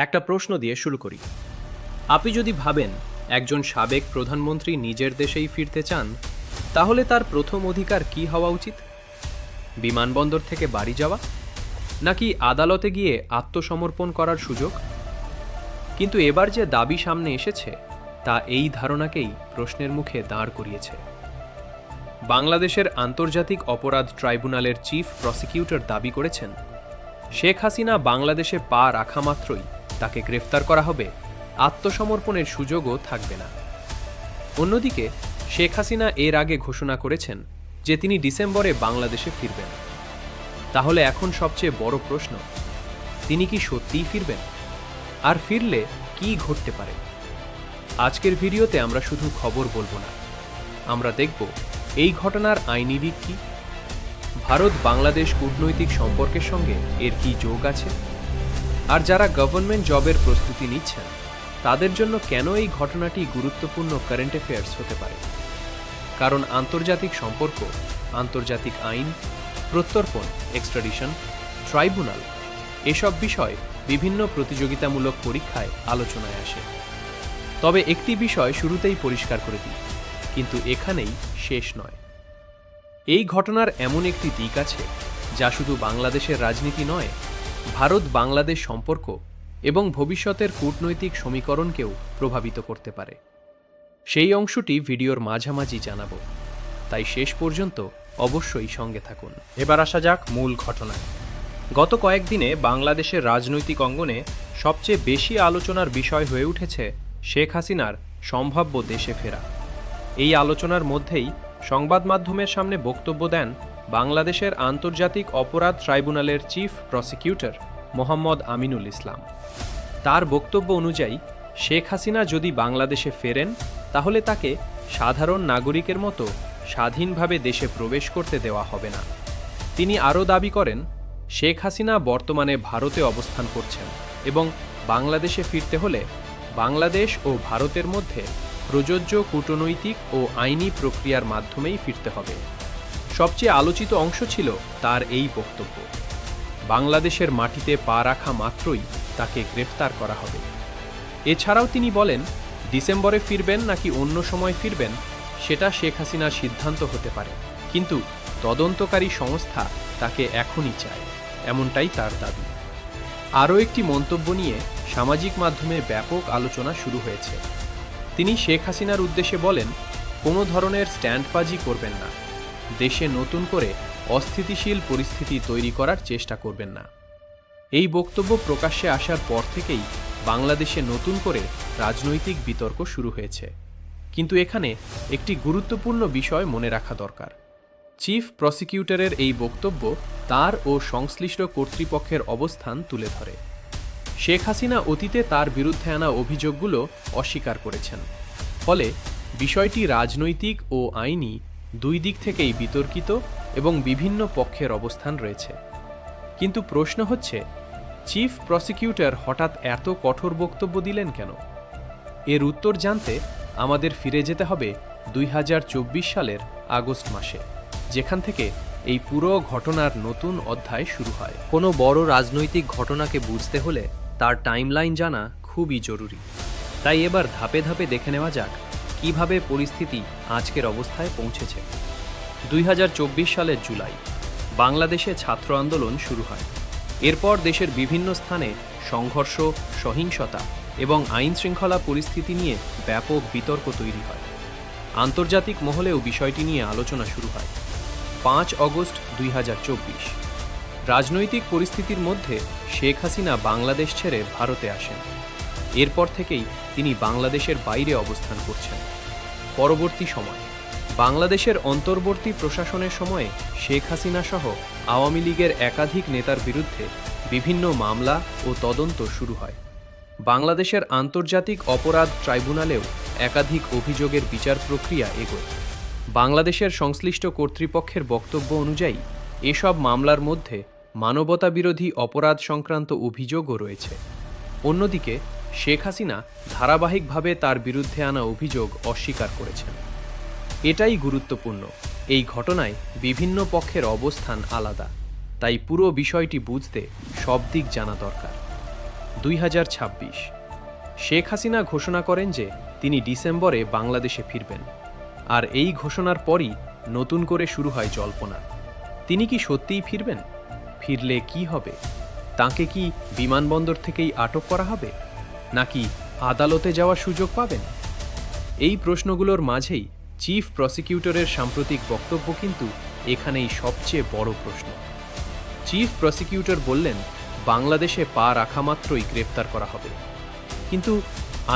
একটা প্রশ্ন দিয়ে শুরু করি। আপনি যদি ভাবেন একজন সাবেক প্রধানমন্ত্রী নিজের দেশেই ফিরতে চান, তাহলে তার প্রথম অধিকার কি হওয়া উচিত? বিমানবন্দর থেকে বাড়ি যাওয়া, নাকি আদালতে গিয়ে আত্মসমর্পণ করার সুযোগ? কিন্তু এবার যে দাবি সামনে এসেছে তা এই ধারণাকেই প্রশ্নের মুখে দাঁড় করিয়েছে। বাংলাদেশের আন্তর্জাতিক অপরাধ ট্রাইব্যুনালের চিফ প্রসিকিউটর দাবি করেছেন, শেখ হাসিনা বাংলাদেশে পা রাখা মাত্রই তাকে গ্রেফতার করা হবে, আত্মসমর্পণের সুযোগও থাকবে না। অন্যদিকে শেখ হাসিনা এর আগে ঘোষণা করেছেন যে তিনি ডিসেম্বরে বাংলাদেশে ফিরবেন। তাহলে এখন সবচেয়ে বড় প্রশ্ন, তিনি কি সত্যিই ফিরবেন? আর ফিরলে কি ঘটতে পারে? আজকের ভিডিওতে আমরা শুধু খবর বলবো না, আমরা দেখব এই ঘটনার আইনি দিক কি, ভারত বাংলাদেশ কূটনৈতিক সম্পর্কের সঙ্গে এর কি যোগ আছে, আর যারা গভর্নমেন্ট জবের প্রস্তুতি নিচ্ছেন তাদের জন্য কেন এই ঘটনাটি গুরুত্বপূর্ণ কারেন্ট অ্যাফেয়ার্স হতে পারে। কারণ আন্তর্জাতিক সম্পর্ক, আন্তর্জাতিক আইন, প্রত্যর্পণ, এক্সট্রাডিশন, ট্রাইব্যুনাল এসব বিষয় বিভিন্ন প্রতিযোগিতামূলক পরীক্ষায় আলোচনায় আসে। তবে একটি বিষয় শুরুতেই পরিষ্কার করে দিই, কিন্তু এখানেই শেষ নয়। এই ঘটনার এমন একটি দিক আছে যা শুধু বাংলাদেশের রাজনীতি নয়, ভারত বাংলাদেশ সম্পর্ক এবং ভবিষ্যতের কূটনৈতিক সমীকরণকেও প্রভাবিত করতে পারে। সেই অংশটি ভিডিওর মাঝামাঝি জানাব, তাই শেষ পর্যন্ত অবশ্যই সঙ্গে থাকুন। এবার আসা যাক মূল ঘটনায়। গত কয়েকদিনে বাংলাদেশের রাজনৈতিক অঙ্গনে সবচেয়ে বেশি আলোচনার বিষয় হয়ে উঠেছে শেখ হাসিনার সম্ভাব্য দেশে ফেরা। এই আলোচনার মধ্যেই সংবাদ মাধ্যমের সামনে বক্তব্য দেন বাংলাদেশের আন্তর্জাতিক অপরাধ ট্রাইব্যুনালের চিফ প্রসিকিউটর মোহাম্মদ আমিনুল ইসলাম। তার বক্তব্য অনুযায়ী শেখ হাসিনা যদি বাংলাদেশে ফেরেন তাহলে তাকে সাধারণ নাগরিকের মতো স্বাধীনভাবে দেশে প্রবেশ করতে দেওয়া হবে না। তিনি আরও দাবি করেন, শেখ হাসিনা বর্তমানে ভারতে অবস্থান করছেন এবং বাংলাদেশে ফিরতে হলে বাংলাদেশ ও ভারতের মধ্যে প্রযোজ্য কূটনৈতিক ও আইনি প্রক্রিয়ার মাধ্যমেই ফিরতে হবে। সবচেয়ে আলোচিত অংশ ছিল তার এই বক্তব্য, বাংলাদেশের মাটিতে পা রাখা মাত্রই তাকে গ্রেফতার করা হবে। এছাড়াও তিনি বলেন, ডিসেম্বরে ফিরবেন নাকি অন্য সময় ফিরবেন সেটা শেখ হাসিনার সিদ্ধান্ত হতে পারে, কিন্তু তদন্তকারী সংস্থা তাকে এখনই চায়, এমনটাই তার দাবি। আরও একটি মন্তব্য নিয়ে সামাজিক মাধ্যমে ব্যাপক আলোচনা শুরু হয়েছে। তিনি শেখ হাসিনার উদ্দেশ্যে বলেন, কোনো ধরনের স্ট্যান্ডবাজি করবেন না, দেশে নতুন করে অস্থিতিশীল পরিস্থিতি তৈরি করার চেষ্টা করবেন না। এই বক্তব্য প্রকাশ্যে আসার পর থেকেই বাংলাদেশে নতুন করে রাজনৈতিক বিতর্ক শুরু হয়েছে। কিন্তু এখানে একটি গুরুত্বপূর্ণ বিষয় মনে রাখা দরকার। চিফ প্রসিকিউটরের এই বক্তব্য তার ও সংশ্লিষ্ট কর্তৃপক্ষের অবস্থান তুলে ধরে। শেখ হাসিনা অতীতে তার বিরুদ্ধে আনা অভিযোগগুলো অস্বীকার করেছেন, ফলে বিষয়টি রাজনৈতিক ও আইনি দুই দিক থেকেই বিতর্কিত এবং বিভিন্ন পক্ষের অবস্থান রয়েছে। কিন্তু প্রশ্ন হচ্ছে, চিফ প্রসিকিউটর হঠাৎ এত কঠোর বক্তব্য দিলেন কেন? এর উত্তর জানতে আমাদের ফিরে যেতে হবে 2024 সালের আগস্ট মাসে, যেখান থেকে এই পুরো ঘটনার নতুন অধ্যায় শুরু হয়। কোনো বড় রাজনৈতিক ঘটনাকে বুঝতে হলে তার টাইমলাইন জানা খুবই জরুরি। তাই এবার ধাপে ধাপে দেখে নেওয়া যাক কিভাবে পরিস্থিতি আজকের অবস্থায় পৌঁছেছে। 2024 সালের জুলাই বাংলাদেশে ছাত্র আন্দোলন শুরু হয়। এরপর দেশের বিভিন্ন স্থানে সংঘর্ষ, সহিংসতা এবং আইন শৃঙ্খলা পরিস্থিতি নিয়ে ব্যাপক বিতর্ক তৈরি হয়। আন্তর্জাতিক মহলেও বিষয়টি নিয়ে আলোচনা শুরু হয়। 5 অগস্ট 2024 রাজনৈতিক পরিস্থিতির মধ্যে শেখ হাসিনা বাংলাদেশ ছেড়ে ভারতে আসেন। এরপর থেকেই তিনি বাংলাদেশের বাইরে অবস্থান করছেন। পরবর্তী সময় বাংলাদেশের অন্তর্বর্তী প্রশাসনের সময়ে শেখ হাসিনা সহ আওয়ামী লীগের একাধিক নেতার বিরুদ্ধে বিভিন্ন মামলা ও তদন্ত শুরু হয়। বাংলাদেশের আন্তর্জাতিক অপরাধ ট্রাইব্যুনালেও একাধিক অভিযোগের বিচার প্রক্রিয়া এগোয়। বাংলাদেশের সংশ্লিষ্ট কর্তৃপক্ষের বক্তব্য অনুযায়ী এসব মামলার মধ্যে মানবতাবিরোধী অপরাধ সংক্রান্ত অভিযোগও রয়েছে। অন্যদিকে শেখ হাসিনা ধারাবাহিকভাবে তার বিরুদ্ধে আনা অভিযোগ অস্বীকার করেছেন। এটাই গুরুত্বপূর্ণ, এই ঘটনায় বিভিন্ন পক্ষের অবস্থান আলাদা, তাই পুরো বিষয়টি বুঝতে সব দিক জানা দরকার। 2026 শেখ হাসিনা ঘোষণা করেন যে তিনি ডিসেম্বরে বাংলাদেশে ফিরবেন, আর এই ঘোষণার পরই নতুন করে শুরু হয় জল্পনা। তিনি কি সত্যিই ফিরবেন? ফিরলে কি হবে? তাকে কি বিমানবন্দর থেকেই আটক করা হবে, নাকি আদালতে যাওয়ার সুযোগ পাবেন? এই প্রশ্নগুলোর মাঝেই চিফ প্রসিকিউটরের সাম্প্রতিক বক্তব্য কিন্তু এখানেই সবচেয়ে বড় প্রশ্ন। চিফ প্রসিকিউটর বললেন, বাংলাদেশে পা রাখা মাত্রই গ্রেফতার করা হবে। কিন্তু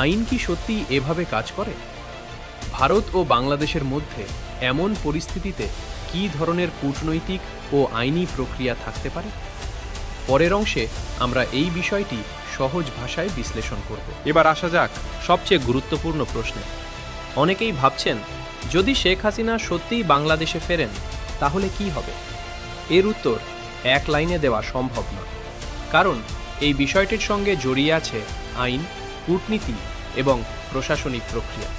আইন কি সত্যি এভাবে কাজ করে? ভারত ও বাংলাদেশের মধ্যে এমন পরিস্থিতিতে কী ধরনের কূটনৈতিক ও আইনি প্রক্রিয়া থাকতে পারে? পরের অংশে আমরা এই বিষয়টি সহজ ভাষায় বিশ্লেষণ করব। এবার আসা যাক সবচেয়ে গুরুত্বপূর্ণ প্রশ্নে। অনেকেই ভাবছেন, যদি শেখ হাসিনা সত্যিই বাংলাদেশে ফেরেন তাহলে কি হবে? এর উত্তর এক লাইনে দেওয়া সম্ভব না, কারণ এই বিষয়টির সঙ্গে জড়িয়ে আছে আইন, কূটনীতি এবং প্রশাসনিক প্রক্রিয়া।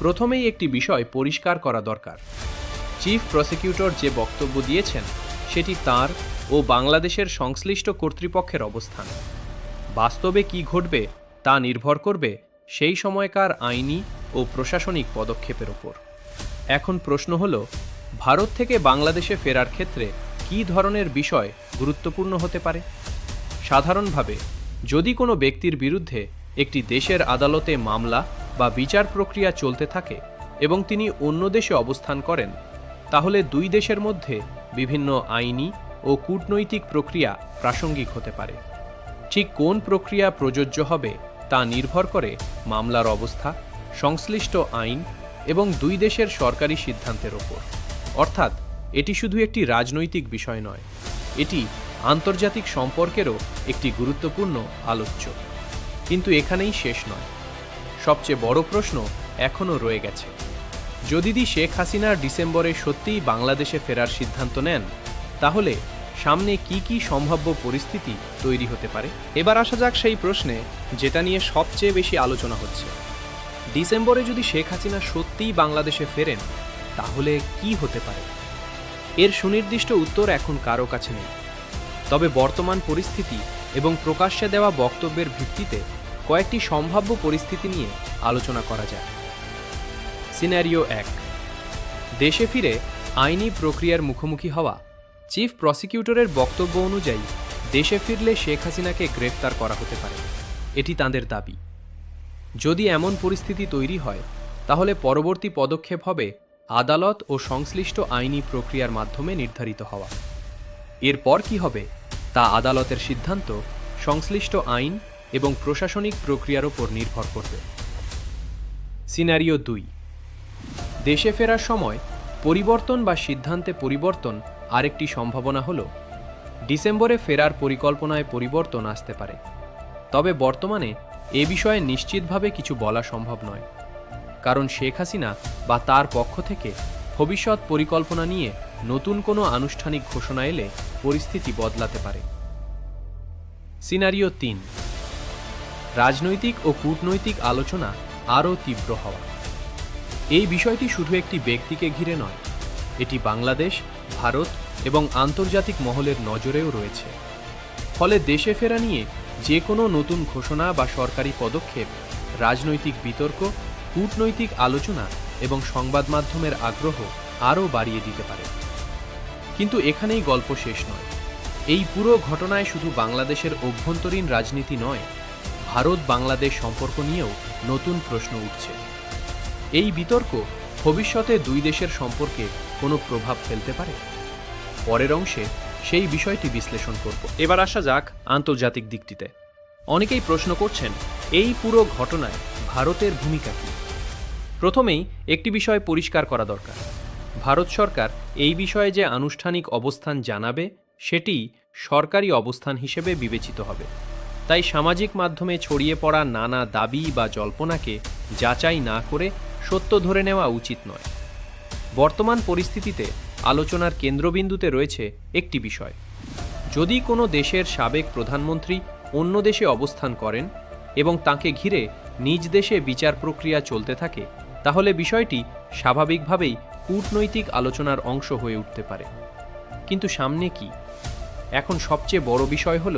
প্রথমেই একটি বিষয় পরিষ্কার করা দরকার। চিফ প্রসিকিউটর যে বক্তব্য দিয়েছেন সেটি তাঁর ও বাংলাদেশের সংশ্লিষ্ট কর্তৃপক্ষের অবস্থান। বাস্তবে কি ঘটবে তা নির্ভর করবে সেই সময়কার আইনি ও প্রশাসনিক পদক্ষেপের ওপর। এখন প্রশ্ন হল, ভারত থেকে বাংলাদেশে ফেরার ক্ষেত্রে কী ধরনের বিষয় গুরুত্বপূর্ণ হতে পারে? সাধারণভাবে যদি কোনো ব্যক্তির বিরুদ্ধে একটি দেশের আদালতে মামলা বা বিচার প্রক্রিয়া চলতে থাকে এবং তিনি অন্য দেশে অবস্থান করেন, তাহলে দুই দেশের মধ্যে বিভিন্ন আইনি ও কূটনৈতিক প্রক্রিয়া প্রাসঙ্গিক হতে পারে। ঠিক কোন প্রক্রিয়া প্রযোজ্য হবে তা নির্ভর করে মামলার অবস্থা, সংশ্লিষ্ট আইন এবং দুই দেশের সরকারি সিদ্ধান্তের ওপর। অর্থাৎ এটি শুধু একটি রাজনৈতিক বিষয় নয়, এটি আন্তর্জাতিক সম্পর্কেরও একটি গুরুত্বপূর্ণ আলোচ্য। কিন্তু এখানেই শেষ নয়। সবচেয়ে বড় প্রশ্ন এখনও রয়ে গেছে। যদি শেখ হাসিনা ডিসেম্বরে সত্যিই বাংলাদেশে ফেরার সিদ্ধান্ত নেন, তাহলে সামনে কি কি সম্ভাব্য পরিস্থিতি তৈরি হতে পারে? এবার আসা যাক সেই প্রশ্নে যেটা নিয়ে সবচেয়ে বেশি আলোচনা হচ্ছে। ডিসেম্বরে যদি শেখ হাসিনা সত্যিই বাংলাদেশে ফেরেন, তাহলে কি হতে পারে? এর সুনির্দিষ্ট উত্তর এখন কারো কাছে নেই। তবে বর্তমান পরিস্থিতি এবং প্রকাশ্যে দেওয়া বক্তব্যের ভিত্তিতে কয়েকটি সম্ভাব্য পরিস্থিতি নিয়ে আলোচনা করা যায়। সিনারিও 1, দেশে ফিরে আইনি প্রক্রিয়ার মুখোমুখি হওয়া। চিফ প্রসিকিউটরের বক্তব্য অনুযায়ী দেশে ফিরলে শেখ হাসিনাকে গ্রেফতার করা হতে পারে, এটি তাঁদের দাবি। যদি এমন পরিস্থিতি তৈরি হয়, তাহলে পরবর্তী পদক্ষেপ হবে আদালত ও সংশ্লিষ্ট আইনি প্রক্রিয়ার মাধ্যমে নির্ধারিত হওয়া। এরপর কি হবে তা আদালতের সিদ্ধান্ত, সংশ্লিষ্ট আইন এবং প্রশাসনিক প্রক্রিয়ার উপর নির্ভর করবে। সিনারিও 2, দেশে ফেরার সময় পরিবর্তন বা সিদ্ধান্তে পরিবর্তন। আরেকটি সম্ভাবনা হল ডিসেম্বরে ফেরার পরিকল্পনায় পরিবর্তন আসতে পারে। তবে বর্তমানে এ বিষয়ে নিশ্চিতভাবে কিছু বলা সম্ভব নয়, কারণ শেখ হাসিনা বা তার পক্ষ থেকে ভবিষ্যৎ পরিকল্পনা নিয়ে নতুন কোনো আনুষ্ঠানিক ঘোষণা এলে পরিস্থিতি বদলাতে পারে। সিনারিও 3, রাজনৈতিক ও কূটনৈতিক আলোচনা আরও তীব্র হওয়া। এই বিষয়টি শুধু একটি ব্যক্তিকে ঘিরে নয়, এটি বাংলাদেশ, ভারত এবং আন্তর্জাতিক মহলের নজরেও রয়েছে। ফলে দেশে ফেরা নিয়ে যে কোনো নতুন ঘোষণা বা সরকারি পদক্ষেপ রাজনৈতিক বিতর্ক, কূটনৈতিক আলোচনা এবং সংবাদ মাধ্যমের আগ্রহ আরও বাড়িয়ে দিতে পারে। কিন্তু এখানেই গল্প শেষ নয়। এই পুরো ঘটনায় শুধু বাংলাদেশের অভ্যন্তরীণ রাজনীতি নয়, ভারত বাংলাদেশ সম্পর্ক নিয়েও নতুন প্রশ্ন উঠছে। এই বিতর্ক ভবিষ্যতে দুই দেশের সম্পর্কে কোনো প্রভাব ফেলতে পারে। পরের অংশে সেই বিষয়টি বিশ্লেষণ করব। এবার আসা যাক আন্তর্জাতিক দিকটিতে। অনেকেই প্রশ্ন করছেন, এই পুরো ঘটনায় ভারতের ভূমিকা কী? প্রথমেই একটি বিষয় পরিষ্কার করা দরকার। ভারত সরকার এই বিষয়ে যে আনুষ্ঠানিক অবস্থান জানাবে, সেটি সরকারি অবস্থান হিসেবে বিবেচিত হবে। তাই সামাজিক মাধ্যমে ছড়িয়ে পড়া নানা দাবি বা জল্পনাকে যাচাই না করে সত্য ধরে নেওয়া উচিত নয়। বর্তমান পরিস্থিতিতে আলোচনার কেন্দ্রবিন্দুতে রয়েছে একটি বিষয়। যদি কোনো দেশের সাবেক প্রধানমন্ত্রী অন্য দেশে অবস্থান করেন এবং তাকে ঘিরে নিজ দেশে বিচার প্রক্রিয়া চলতে থাকে, তাহলে বিষয়টি স্বাভাবিকভাবেই কূটনৈতিক আলোচনার অংশ হয়ে উঠতে পারে। কিন্তু সামনে কি? এখন সবচেয়ে বড় বিষয় হল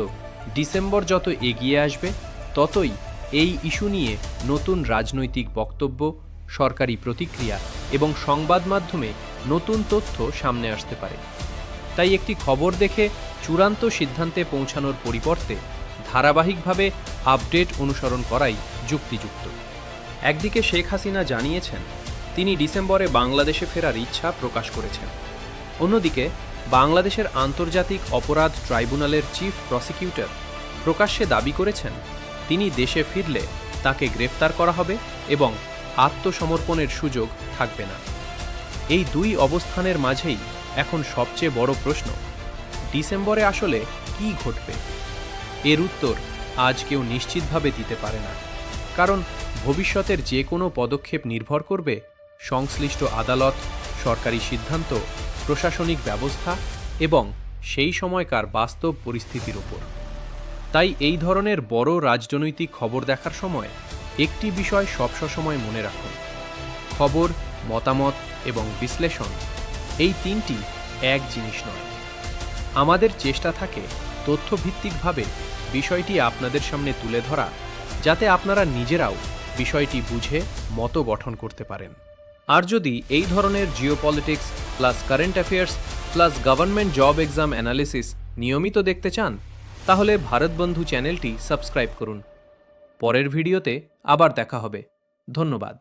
ডিসেম্বর যত এগিয়ে আসবে ততই এই ইস্যু নিয়ে নতুন রাজনৈতিক বক্তব্য, সরকারি প্রতিক্রিয়া এবং সংবাদ মাধ্যমে নতুন তথ্য সামনে আসতে পারে। তাই একটি খবর দেখে চূড়ান্ত সিদ্ধান্তে পৌঁছানোর পরিবর্তে ধারাবাহিকভাবে আপডেট অনুসরণ করাই যুক্তিযুক্ত। একদিকে শেখ হাসিনা জানিয়েছেন তিনি ডিসেম্বরে বাংলাদেশে ফেরার ইচ্ছা প্রকাশ করেছেন। অন্যদিকে বাংলাদেশের আন্তর্জাতিক অপরাধ ট্রাইব্যুনালের চিফ প্রসিকিউটর প্রকাশ্যে দাবি করেছেন তিনি দেশে ফিরলে তাকে গ্রেফতার করা হবে এবং আত্মসমর্পণের সুযোগ থাকবে না। এই দুই অবস্থানের মাঝেই এখন সবচেয়ে বড় প্রশ্ন, ডিসেম্বরে আসলে কি ঘটবে? এর উত্তর আজ কেউ নিশ্চিতভাবে দিতে পারে না, কারণ ভবিষ্যতের যে কোনো পদক্ষেপ নির্ভর করবে সংশ্লিষ্ট আদালত, সরকারি সিদ্ধান্ত, প্রশাসনিক ব্যবস্থা এবং সেই সময়কার বাস্তব পরিস্থিতির উপর। তাই এই ধরনের বড় রাজনৈতিক খবর দেখার সময় একটি বিষয় সবসময় মনে রাখুন, খবর, মতামত এবং বিশ্লেষণ এই তিনটি এক জিনিস নয়। আমাদের চেষ্টা থাকে তথ্যভিত্তিকভাবে বিষয়টি আপনাদের সামনে তুলে ধরা, যাতে আপনারা নিজেরাও বিষয়টি বুঝে মত গঠন করতে পারেন। আর যদি এই ধরনের geopolitics plus current affairs plus government job exam analysis নিয়মিত দেখতে চান, তাহলে ভারতবন্ধু চ্যানেলটি সাবস্ক্রাইব করুন। পরের ভিডিওতে আবার দেখা হবে। ধন্যবাদ।